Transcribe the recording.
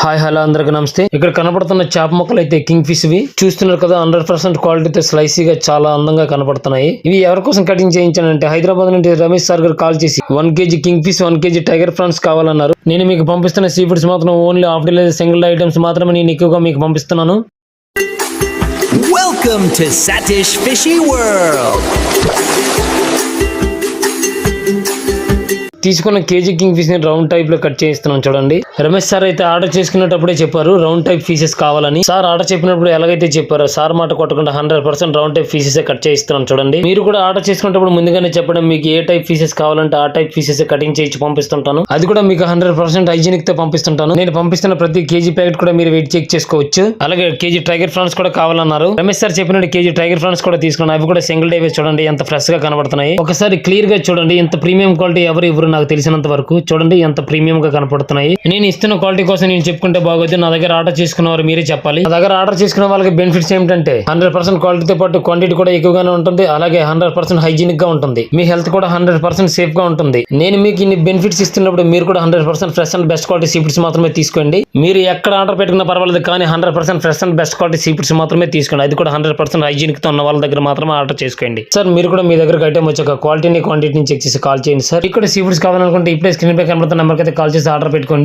Hi hello అందరికి నమస్తే. ఇక్కడ కనపడుతున్న చేప ముక్కలు అయితే కింగ్ ఫిష్ వి చూస్తున్నారు కదా. 100% క్వాలిటీతో స్లైసీగా చాలా అందంగా కనపడుతున్నాయి. ఇవి ఎవరి కోసం కటింగ్ చేయించానంటే హైదరాబాద్ నుండి రమేష్ సార్ గారు కాల్ చేసి 1 kg king fish 1 kg tiger France కావాలన్నారు. నేను మీకు పంపిస్తున్న సీ ఫుడ్స్ మాత్రం ఓన్లీ హాఫ్ డే లేదా సింగిల్ ఐటమ్స్ మాత్రమే నేను ఎక్కువగా మీకు పంపిస్తున్నాను. Welcome to Satish Fishy World. తీసుకున్న కేజీ కింగ్ ఫిష్ ని రౌండ్ టైప్ లో కట్ చేయిస్తున్నాం చూడండి. రమేష్ సార్ అయితే ఆర్డర్ చేసుకునేటప్పుడే చెప్పారు రౌండ్ టైప్ పీసెస్ కావాలని. సార్ ఆర్డర్ చెప్పినప్పుడు ఎలాగైతే చెప్పారో సార్ మాట కొట్టకుండా 100% రౌండ్ టైప్ పీసెస్ కట్ చేయిస్తున్నాం చూడండి. మీరు కూడా ఆర్డర్ చేసుకునేటప్పుడు ముందుగానే చెప్పడం మీకు ఏ టైప్ పీసెస్ కావాలంటే ఆ టైప్ పీసెస్ కటింగ్ చేయించి పంపిస్తుంటాను. అది కూడా మీకు 100% హైజీనిక్ తో పంపిస్తుంటాను. నేను పంపిస్తున్న ప్రతి కేజీ ప్యాకెట్ కూడా మీరు వెయిట్ చెక్ చేసుకోవచ్చు. అలాగే కేజీ టైగర్ ఫ్రాన్స్ కూడా కావాలన్నారు. రమేష్ సార్ చెప్పినట్టు కేజీ టైగర్ ఫ్రాన్స్ కూడా తీసుకున్నాను. అవి కూడా సింగిల్ డే చూడండి ఎంత ఫ్రెష్ గా కనబడుతున్నాయి. ఒకసారి క్లియర్ గా చూడండి. ఇంత ప్రీమియం క్వాలిటీ ఎవరు నాకు తెలిసినంత వరకు చూడండి ఎంత ప్రీమియం గా కనపడుతున్నాయి. నేను ఇస్తున్న క్వాలిటీ కోసం నేను చెప్పుకుంటే బాగోదు. నా దగ్గర ఆర్డర్ చేసుకున్న వారు మీరే చెప్పాలి. నా దగ్గర ఆర్డర్ చేసుకున్న వాళ్ళకి బెనిఫిట్స్ ఏమిటంటే 100% క్వాలిటీతో పాటు క్వాంటిటీ కూడా ఎక్కువగానే ఉంటుంది. అలాగే 100% హైజీనిక్ గా ఉంటుంది. మీ హెల్త్ కూడా 100% సేఫ్ గా ఉంటుంది. నేను మీకు ఇన్ని బెనిఫిట్స్ ఇస్తున్నప్పుడు మీరు కూడా 100% fresh and best quality sea foods మాత్రమే తీసుకోండి. మీరు ఎక్కడ ఆర్డర్ పెట్టుకున్నా పర్వాలేదు కానీ 100% fresh and best quality sea foods మాత్రమే తీసుకోండి. అది కూడా 100% హైజీనిక్ తో ఉన్న వాళ్ళ దగ్గర మాత్రమే ఆర్డర్ చేసుకోండి. సార్ మీరు కూడా మీ దగ్గరకు ఐటమ్ వచ్చాక క్వాలిటీని క్వాంటిటీని చెక్ చేసి కాల్ చేయండి. సార్ ఇక్కడ సీ ఫుడ్స్ కావాలనుకుంటే ఇప్పుడే స్క్రీన్ పై కనబడుతున్న నెంబర్కి అయితే కాల్ చేసి ఆర్డర్ పెట్టుకోండి.